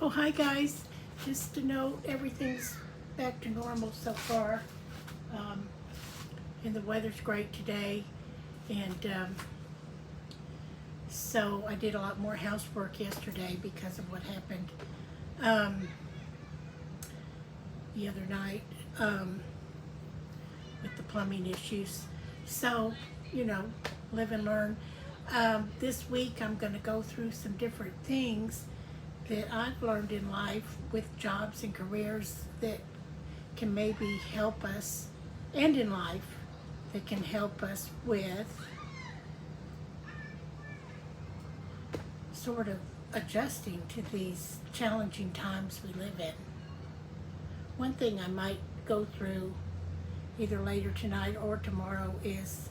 Oh, hi guys. Just to note, everything's back to normal so far. Um, and the weather's great today. And so I did a lot more housework yesterday because of what happened um, the other night with the plumbing issues. So, you know, live and learn. This week I'm going to go through some different things that I've learned in life with jobs and careers that can maybe help us, and in life that can help us with sort of adjusting to these challenging times we live in. One thing I might go through either later tonight or tomorrow is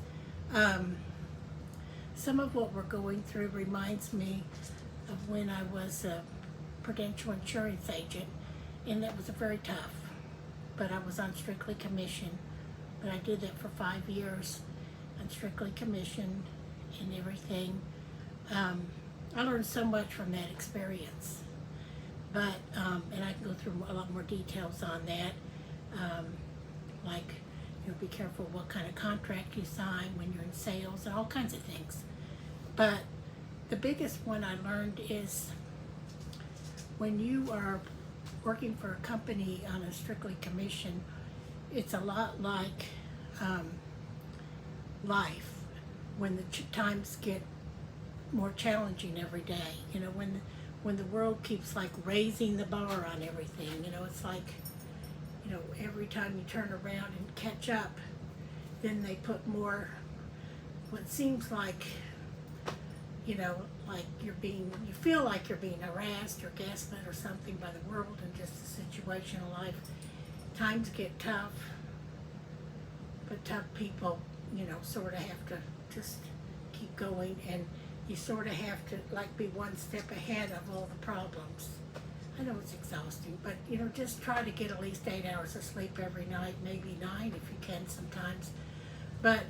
some of what we're going through reminds me of when I was a Prudential insurance agent, and that was very tough. But I was on strictly commission. But I did that for 5 years on strictly commission and everything. I learned so much from that experience. But and I can go through a lot more details on that, like be careful what kind of contract you sign when you're in sales and all kinds of things. But the biggest one I learned is when you are working for a company on a strictly commission, it's a lot like life when the times get more challenging every day. You know, when the world keeps like raising the bar on everything. You know, it's like, every time you turn around and catch up, then they put more, what seems like, like you feel like you're being harassed or gaslit or something by the world and just the situation of life. Times get tough, but tough people, sort of have to just keep going, and you sort of have to like be one step ahead of all the problems. I know it's exhausting, but just try to get at least 8 hours of sleep every night, maybe 9 if you can sometimes. But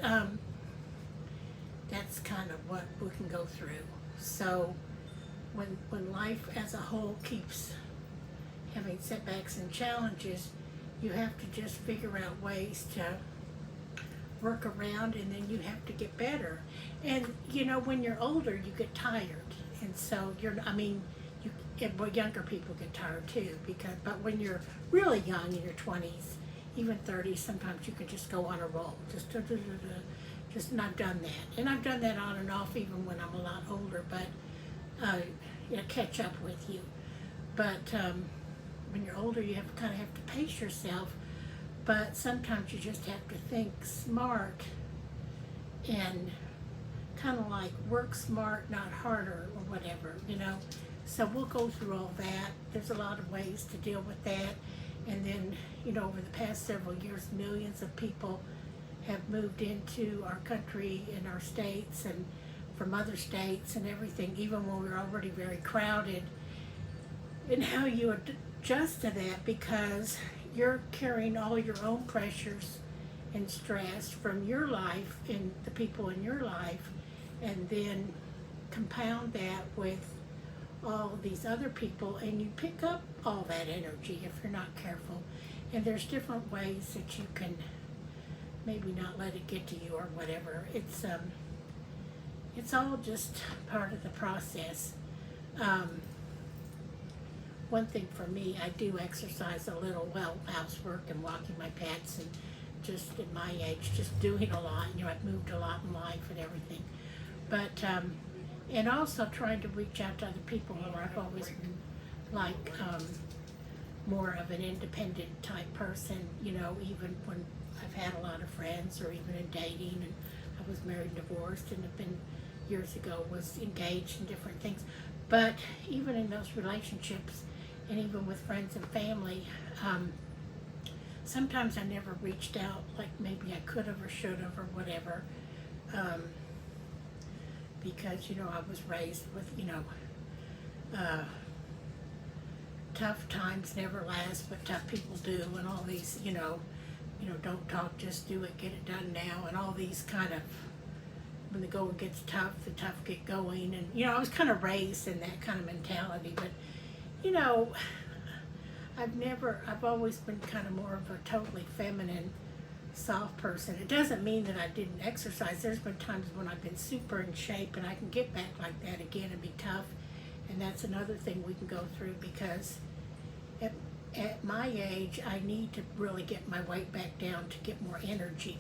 that's kind of what we can go through. So when life as a whole keeps having setbacks and challenges, you have to just figure out ways to work around, and then you have to get better. And when you're older, you get tired, and so younger people get tired too, but when you're really young, in your 20s, even 30s, sometimes you can just go on a roll, and I've done that, and I've done that on and off even when I'm a lot older, but catch up with you. But when you're older, you kind of have to pace yourself, but sometimes you just have to think smart and kind of like work smart, not harder, or whatever, So we'll go through all that. There's a lot of ways to deal with that. And then, over the past several years, millions of people have moved into our country and our states and from other states and everything, even when we're already very crowded. And how you adjust to that, because you're carrying all your own pressures and stress from your life and the people in your life, and then compound that with all these other people, and you pick up all that energy if you're not careful. And there's different ways that you can maybe not let it get to you or whatever. It's all just part of the process. One thing for me, I do exercise a little, housework and walking my pets, and just at my age, just doing a lot. I've moved a lot in life and everything. But and also trying to reach out to other people more. I've always been like more of an independent type person, even when I've had a lot of friends, or even in dating, and I was married and divorced, and have been years ago was engaged in different things. But even in those relationships, and even with friends and family, sometimes I never reached out like maybe I could have or should have or whatever. Because, I was raised with, tough times never last, but tough people do, and all these, don't talk, just do it, get it done now, and all these kind of, when the going gets tough, the tough get going, and, I was kind of raised in that kind of mentality, but You know, I've always been kind of more of a totally feminine, soft person. It doesn't mean that I didn't exercise. There's been times when I've been super in shape and I can get back like that again and be tough. And that's another thing we can go through because at, at my age, I need to really get my weight back down to get more energy.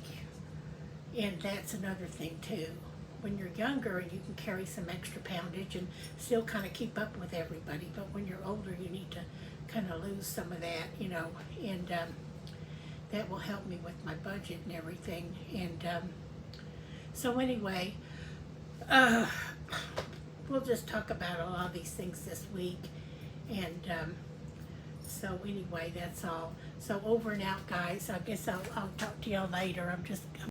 And that's another thing too. When you're younger and you can carry some extra poundage and still kind of keep up with everybody, but when you're older, you need to kind of lose some of that, you know, and that will help me with my budget and everything. And so anyway, uh, we'll just talk about a lot of these things this week. And so anyway, that's all. So over and out, guys. I guess I'll talk to y'all later. I'm